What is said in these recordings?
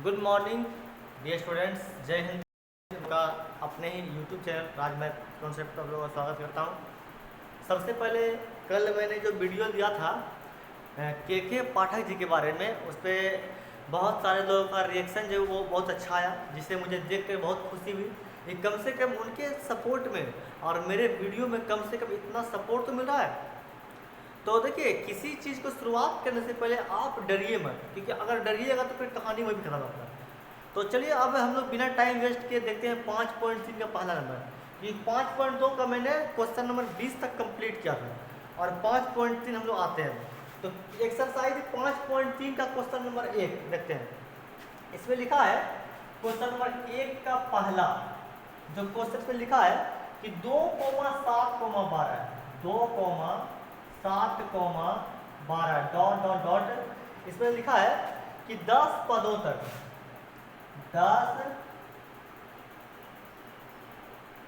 Good morning dear students, जय हिंद। का अपने ही यूट्यूब चैनल राज मैथ कॉन्सेप्ट आप लोगों का स्वागत करता हूँ। सबसे पहले कल मैंने जो वीडियो दिया था के पाठक जी के बारे में, उस पर बहुत सारे लोगों का रिएक्शन जो वो बहुत अच्छा आया, जिससे मुझे देख कर बहुत खुशी हुई कि कम से कम उनके सपोर्ट में और मेरे वीडियो में कम से कम इतना सपोर्ट तो मिल रहा है। तो देखिए, किसी चीज़ को शुरुआत करने से पहले आप डरिए मत, क्योंकि अगर डरिएगा तो फिर कहानी वही खत्म होता है। तो चलिए अब हम लोग बिना टाइम वेस्ट किए देखते हैं 5.3 का पहला नंबर। ये 5.2 का मैंने क्वेश्चन नंबर 20 तक कंप्लीट किया था और 5.3 हम लोग आते हैं। तो एक्सरसाइज 5.3 का क्वेश्चन नंबर 1 देखते हैं। इसमें लिखा है क्वेश्चन नंबर 1 का पहला जो क्वेश्चन पे लिखा है कि 2,7,12 2,7,12 डॉट डॉट डॉट। इसमें लिखा है कि 10 पदों तक 10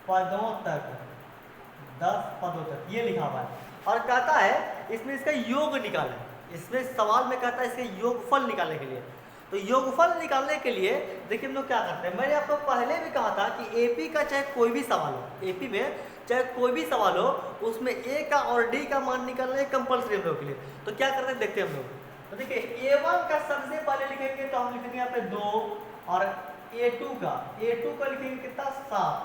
पदों तक 10 पदों तक ये लिखा हुआ है और कहता है इसमें इसका योग निकालें। इसमें सवाल में कहता है इसके योगफल निकालने के लिए। तो योगफल निकालने के लिए देखिए हम लोग क्या करते हैं। मैंने आपको पहले भी कहा था कि एपी का चाहे कोई भी सवाल हो, एपी में चाहे कोई भी सवाल हो, उसमें ए का और डी का मान निकालना कंपल्सरी हम लोग के लिए। तो क्या करते हैं देखते हैं हम लोग। तो देखिए A1 का सबसे पहले लिखेंगे तो हम लिखेंगे यहाँ पे 2 और A2 का लिखेंगे कितना 7।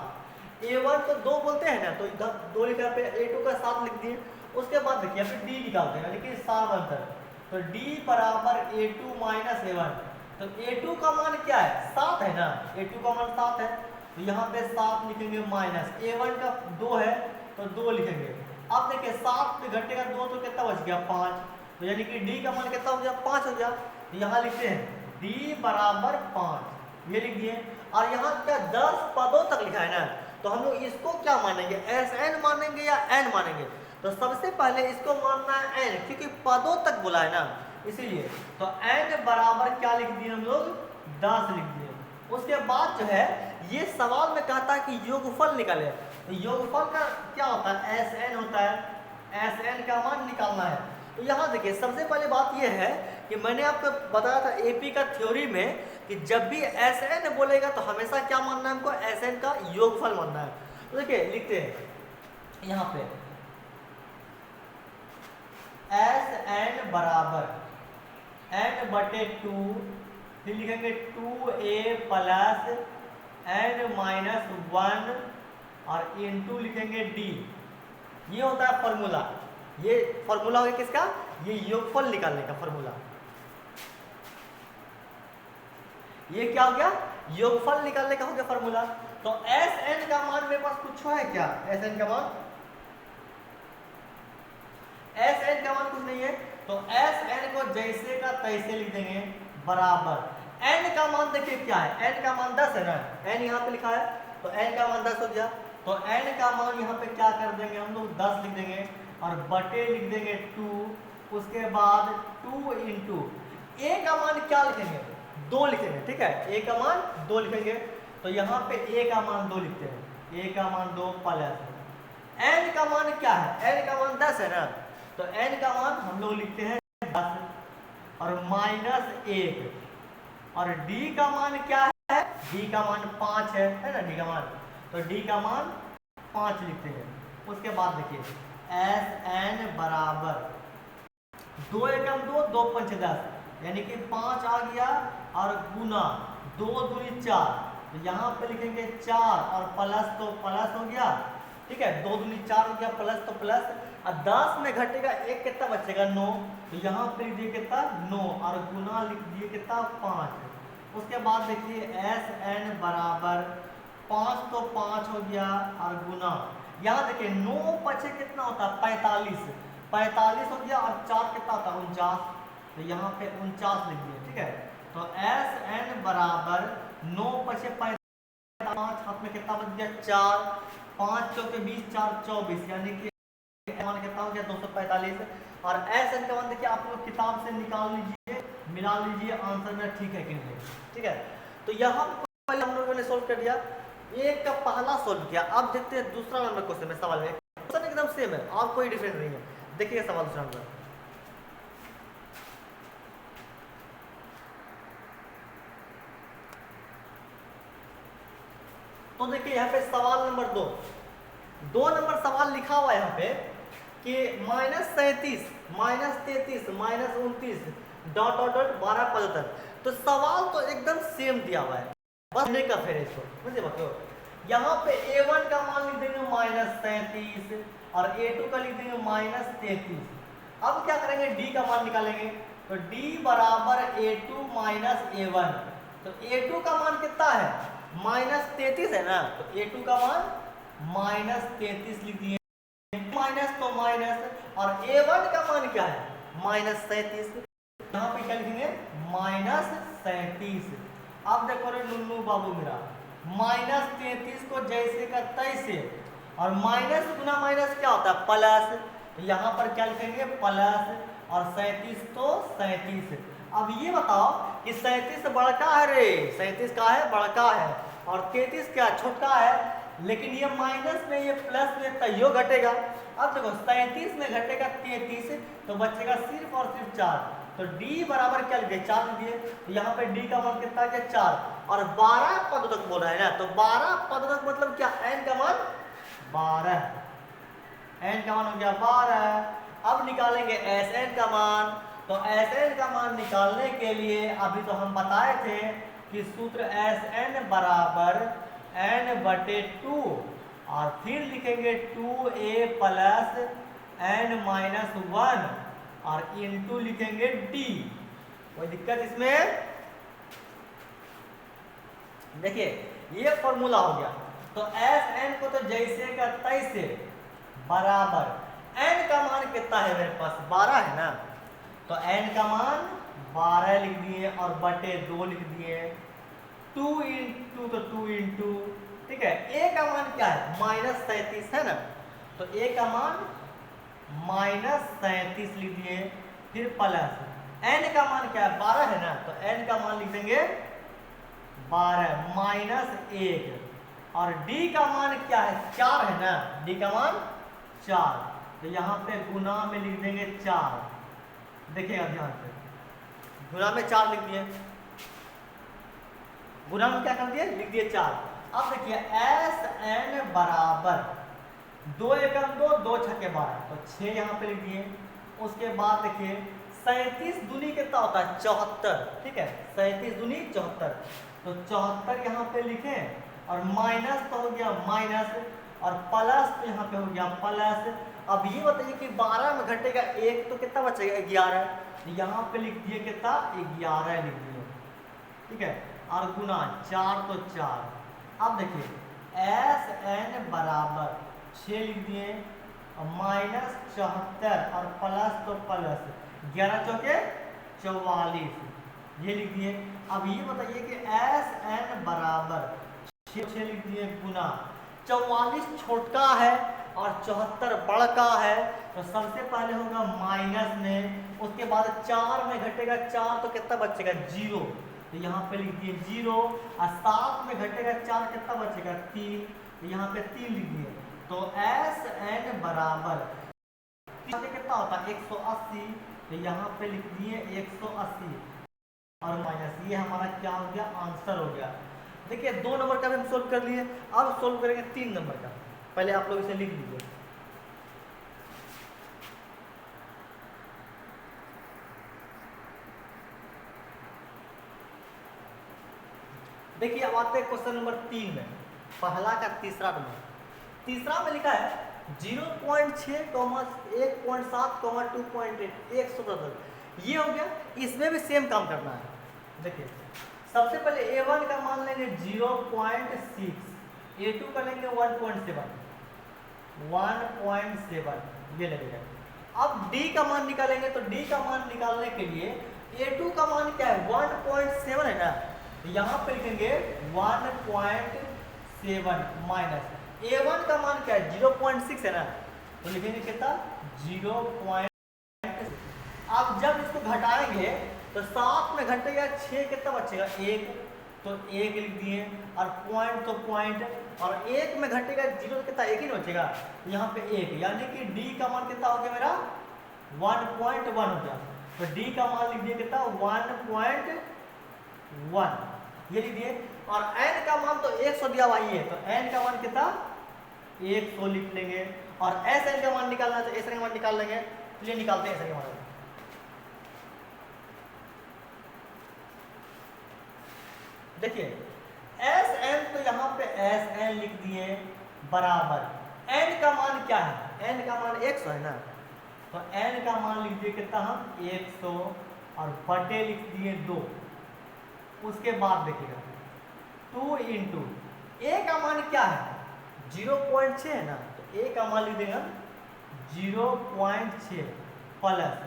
A1 तो 2 बोलते हैं ना, तो इधर 2 लिखा पे, A2 का 7 लिख दिए। उसके बाद देखिए यहाँ पे D निकालते हैं, यानी कि सामांतर। तो D बराबर A2 माइनस A1। तो A2 का मान क्या है 7 है ना, A2 का मान 7 है, तो यहाँ पे 7 लिखेंगे माइनस A1 का 2 है तो 2 लिखेंगे। अब देखिए 7 पे घटेगा 2 तो कितना बच गया 5, तो यानी कि D का मान कितना हो गया 5 हो गया। तो यहाँ लिखते हैं D बराबर 5, ये लिख दिए। और यहाँ क्या 10 पदों तक लिखा है ना, तो हम लोग इसको क्या मानेंगे, Sn मानेंगे या n मानेंगे। तो सबसे पहले इसको मानना है n, क्योंकि पदों तक बोला है ना, इसीलिए। तो n बराबर क्या लिख दिए हम लोग 10 लिख दिए। उसके बाद जो है ये सवाल में कहता है कि योगफल निकाले। तो योगफल का क्या होता है Sn होता है, Sn का मान निकालना है। तो यहाँ देखिए सबसे पहले बात यह है कि मैंने आपको बताया था एपी का थ्योरी में कि जब भी Sn बोलेगा तो हमेशा क्या मानना है हमको, Sn का योगफल मानना है। तो देखिए लिखते हैं यहाँ पे Sn बराबर n बटे 2, फिर लिखेंगे 2a प्लस n माइनस 1 और इंटू लिखेंगे d। ये होता है फॉर्मूला। ये फॉर्मूला हो गया किसका, ये योगफल निकालने का फॉर्मूला। ये क्या हो गया, योगफल निकालने का हो गया फॉर्मूला। तो Sn का मान मेरे पास कुछ है क्या, Sn का मान, Sn का मान कुछ नहीं है, तो Sn को जैसे का तैसे लिख देंगे बराबर n का मान। देखिए क्या है, n का मान 10 है ना, n यहाँ पे लिखा है, तो n का मान 10 हो गया। तो n का मान यहाँ पे क्या कर देंगे हम लोग 10 लिख देंगे और बटे लिख देंगे 2। उसके बाद 2 इंटू a का मान क्या लिखेंगे 2 लिखेंगे, ठीक है, a का मान 2 लिखेंगे। तो यहाँ पे a का मान 2 लिखते हैं, a का मान 2 प्लस n का मान क्या है, n का मान 10 है ना, तो n का मान हम लोग लिखते हैं 10 और माइनस 1। और d का मान क्या है, d का मान 5 है ना, d का मान, तो d का मान 5 लिखते हैं। उसके बाद देखिए Sn बराबर 2 एकम 2, 2 पंच 10, यानी कि 5 आ गया और गुना 2 दूनी 4, तो यहाँ पे लिखेंगे 4 और प्लस तो प्लस हो गया, ठीक है, 2 दूनी 4 हो गया, प्लस तो प्लस, और 10 में घटेगा 1 कितना बचेगा 9, तो यहाँ पे लिख दिए कितना 9 और गुना लिख दिए कितना 5। उसके बाद देखिए Sn बराबर 5 तो 5 हो गया और गुना, यहाँ देखिए 9 पचे कितना होता है 45, 45 हो गया और 4 कितना होता है 49, तो यहाँ पे 49 लिख दिए, ठीक है। तो Sn बराबर 9 पचे 5 हाथ में कितना बच गया 4, 5 चौके 20, 4 24, यानी कि मान कितना हो गया 245। और Sn का मान देखिए आप लोग किताब से निकाल लीजिए, मिला लीजिए, आंसर में ठीक है कि नहीं, ठीक है। तो यहाँ पहले हम लोगों ने सोल्व कर दिया, एक का पहला सोल्व किया। अब देखते हैं दूसरा नंबर क्वेश्चन में, सवाल में क्वेश्चन एकदम सेम है और कोई डिफरेंस नहीं है। देखिए सवाल दूसरा नंबर, तो देखिए यहाँ पे सवाल नंबर 2 नंबर सवाल लिखा हुआ है यहाँ पे कि -37 -33 -29 डॉट डॉट डॉट 12 तो सवाल तो एकदम सेम दिया हुआ है, बस नहीं का फिर इसको समझे बच्चों। यहाँ पे a1 का मान लिख देंगे -37 और a2 का लिख देंगे -33। अब क्या करेंगे, d का मान निकालेंगे, तो d बराबर a2 -a1। तो a2 का मान कितना है, -33 है ना, तो a2 का मान -33 लिख दिए, माइनस तो माइनस, और a1 का मान क्या है, -37। यहाँ पे क्या लिखेंगे, -37। अब देखो रे नुन्नू बाबू मेरा, -33 को जैसे का तैसे, और माइनस गुना माइनस क्या होता है, प्लस, तो यहाँ पर क्या लिखेंगे, प्लस, और 37 तो 37। अब ये बताओ कि 37 बड़का है रे, 37 का है बड़का है, और 33 क्या छोटा है, लेकिन ये माइनस में ये प्लस में तैयो घटेगा। अब देखो 37 में घटेगा 33, तो बचेगा सिर्फ और सिर्फ 4। तो d बराबर क्या लिखे, 4 लिख दिए, तो यहाँ पे d का मान कितना है, 4, और 12 पद तक बोला है ना, तो 12 पद तक मतलब क्या, n का मान 12, n का मान हो गया 12। अब निकालेंगे Sn का मान, तो Sn का मान निकालने के लिए अभी तो हम बताए थे कि सूत्र Sn बराबर n/2, और फिर लिखेंगे 2a प्लस n-1 और इंटू लिखेंगे d। कोई दिक्कत इसमें, देखिए ये फॉर्मूला हो गया। तो Sn को तो जैसे का तैसे बराबर, n का मान कितना है मेरे पास, 12 है ना, तो n का मान 12 लिख दिए और बटे 2 लिख दिए, 2 इंटू तो 2 इंटू, ठीक है। a का मान क्या है, -37 है ना, तो a का मान -37 लिख दिए, फिर प्लस n का मान क्या है, 12 है ना, तो n का मान लिख देंगे 12 -1, और d का मान क्या है, 4 है ना, d का मान 4, तो यहाँ पे गुना में लिख देंगे 4। देखिएगा ध्यान से, गुना में 4 लिख दिए, गुना में क्या कर दिए, लिख दिए 4। अब देखिए Sn बराबर 2 एकम 2, 2 छक्के 12, तो 6 यहाँ पे लिख दिए। उसके बाद देखिए 37 दूनी कितना होता है, 74, ठीक है, 37 दूनी 74, तो 74 यहाँ पे लिखे, और माइनस तो हो गया माइनस, और प्लस तो यहाँ पे हो गया प्लस। अब ये बताइए कि 12 में घटेगा 1 तो कितना बचेगा, 11, यहाँ पे लिख दिए कितना, 11 लिख दिए, ठीक है, और गुना 4 तो 4। अब देखिए Sn बराबर 6 लिख दिए, और -74 और प्लस तो प्लस, 11 चौके 44, ये लिख दिए। अब ये बताइए कि Sn बराबर 6 लिख दिए, गुना 44 छोटा है और 74 बड़का है, तो सबसे पहले होगा माइनस में, उसके बाद 4 में घटेगा 4 तो कितना बचेगा, 0, तो यहाँ पे लिख दिए 0, और 7 में घटेगा 4 कितना बचेगा, 3, तो यहाँ पे 3 लिख दिए। तो Sn बराबर कितना होता है, 180, तो यहाँ पे लिख दिए 180 और माइनस, ये हमारा क्या हो गया, आंसर हो गया। देखिए 2 नंबर का भी हम सोल्व कर लिए, अब सोल्व करेंगे 3 नंबर का। पहले आप लोग इसे लिख लीजिए। देखिए अब आते हैं क्वेश्चन नंबर 3 में, पहला का तीसरा नंबर। तीसरा में लिखा है 0.6, 1.7, 2.8, 117, ये हो गया। इसमें भी सेम काम करना है। देखिए सबसे पहले a1 का मान लेंगे 0.6, a2 का लेंगे 1.7, ये लगेगा। अब d का मान निकालेंगे, तो d का मान निकालने के लिए a2 का मान क्या है, 1.7 है ना, यहाँ पे लिखेंगे 1.7 माइनस a1 का मान क्या है, 0.6 है ना, तो लिखेंगे कितना, 0.6। अब जब इसको घटाएंगे तो 7 में घटेगा 6 कितना बचेगा, 1, तो 1 लिख दिए, और पॉइंट तो पॉइंट, और 1 में घटेगा 0 तो कितना, 1 ही बचेगा, यहाँ पे 1, यानी कि d का मान कितना हो गया मेरा, 1.1 हो गया। तो d का मान लिख दिए कितना, 1.1, ये लिख दिए। और n का मान तो 100 दिया हुआ ही है, तो n का मान कितना 100 लिख लेंगे। और Sn का मान निकालना है तो Sn का मान निकाल लेंगे। चलिए निकालते हैं Sn का मान। देखिए Sn तो यहाँ पे Sn लिख दिए बराबर n का मान क्या है, n का मान 100 है ना, तो n का मान लिख दिए कितना हम 100 और बटे लिख दिए 2। उसके बाद देखिएगा 2 इंटू a का मान क्या है 0.6 है ना, तो a का मान लिख देंगे 0.6 प्लस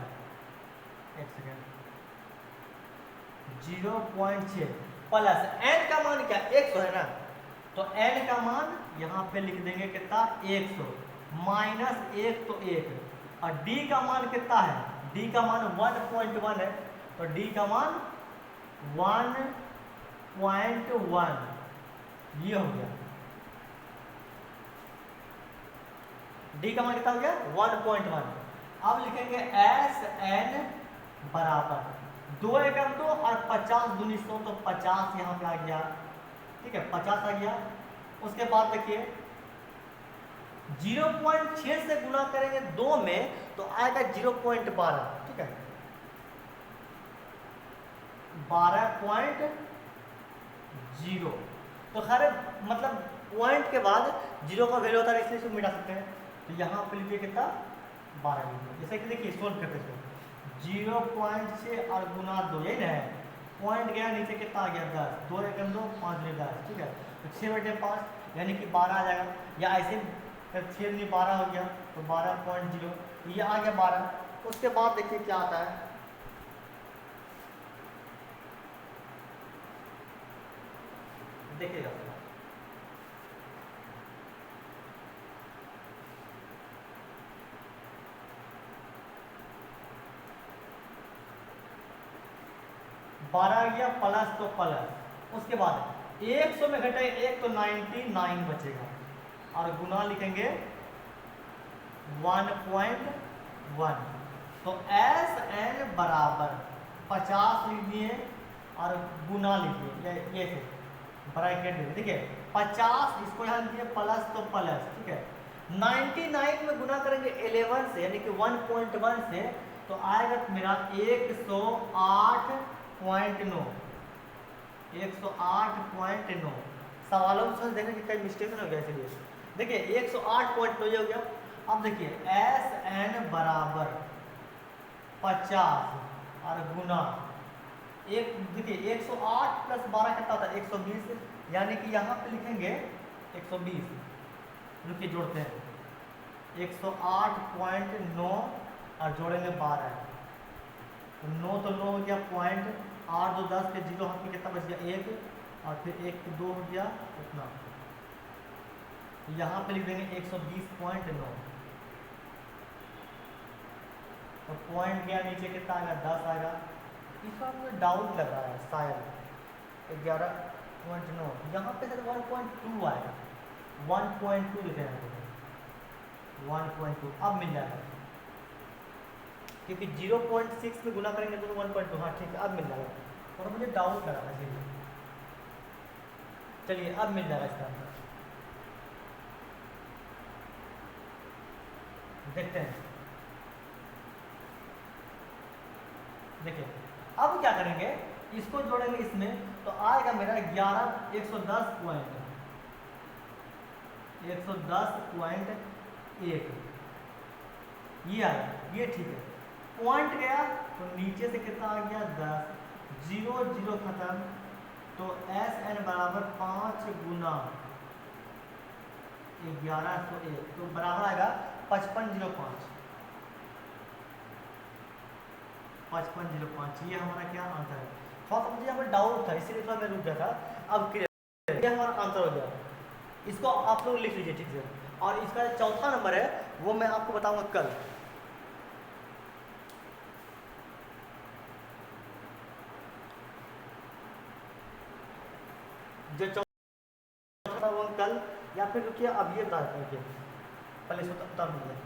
0.6 प्लस n का मान क्या 100 है ना, तो n का मान यहाँ पे लिख देंगे कितना 100 माइनस 1 तो 1, और d का मान कितना है, d का मान 1.1 है, तो d का मान 1.1 ये हो गया। d का मान कितना हो गया 1.1। अब लिखेंगे Sn बराबर 2 एकम 2 और 50 दूनी 100, तो 50 यहाँ पे आ गया, ठीक है 50 आ गया। उसके बाद देखिए 0.6 से गुना करेंगे 2 में तो आएगा 0.12, ठीक है 12.0, तो खैर मतलब पॉइंट के बाद 0 का वैल्यू होता है इसलिए इसको मिटा सकते हैं, तो यहाँ पे लिखिए कितना 12 लिखिए। जैसे कि देखिए सोल्व करते हैं 0.6 और गुना 2, यही ना है, पॉइंट गया नीचे कितना आ गया 10, 2 एकम 2 5 दूनी 10, ठीक है तो 6/5 यानी कि 12 आ जाएगा, या ऐसे 6 दूनी 12 हो गया तो 12.0 ये आ गया 12। उसके बाद देखिए क्या आता है, देखिएगा 12 आ गया प्लस तो प्लस, उसके बाद 100 में घटे 1 तो 99 बचेगा, और गुना लिखेंगे 1.1, तो Sn बराबर 50 लिख दिए और गुना लिखिए ये से ब्रैकेट दे ठीक है 50, इसको यहाँ लिखिए प्लस तो प्लस, ठीक है 99 में गुना करेंगे 11 से यानी कि 1.1 से, तो आएगा मेरा 108.9, 108.9। सवालों में देखने की कई मिस्टेक हो गया, इसलिए देखिए 108.9 हो गया। अब देखिए Sn बराबर 50 और गुना एक, देखिए 108 प्लस 12 कितना होता है 120, यानी कि यहाँ पे लिखेंगे 120, रुकिए जोड़ते हैं 108.9 और जोड़ेंगे 12, तो 9 तो 9 हो गया पॉइंट, 8 2 10 के 0 हाथ में कितना बच गया 1, और फिर 1 2 हो गया उतना, यहाँ पे लिख देंगे 120.9, तो पॉइंट गया नीचे कितना आएगा 10 आएगा। इसका मुझे डाउट लग रहा है शायद 11.9, यहाँ पे सर 1.2 आएगा, 1.2 लिखे हैं 1.2, अब मिल जाएगा क्योंकि 0.6 में गुना करेंगे तो 1.2, हाँ ठीक है अब मिल जाएगा, और मुझे डाउट लगा था इसलिए, चलिए अब मिल जाएगा इसका आंसर, देखते हैं। देखिए अब क्या करेंगे, इसको जोड़ेंगे इसमें तो आएगा मेरा 110.1, ये आएगा, ये ठीक है। पॉइंट गया तो नीचे से कितना आ गया 10, 0 0 खत्म, तो Sn बराबर 5 गुना 1101, तो बराबर आएगा 5505, 5505, ये हमारा क्या आंसर है। थोड़ा सा मुझे यहाँ पर डाउट था इसीलिए थोड़ा मैं रुक गया था, अब क्लियर, ये हमारा आंसर हो गया। इसको आप लोग लिख लीजिए ठीक से, और इसका चौथा नंबर है वो मैं आपको बताऊंगा कल। जो चौथा वो कल, या फिर रुकिए अब ये बता देते हैं पहले इसको बता दीजिए।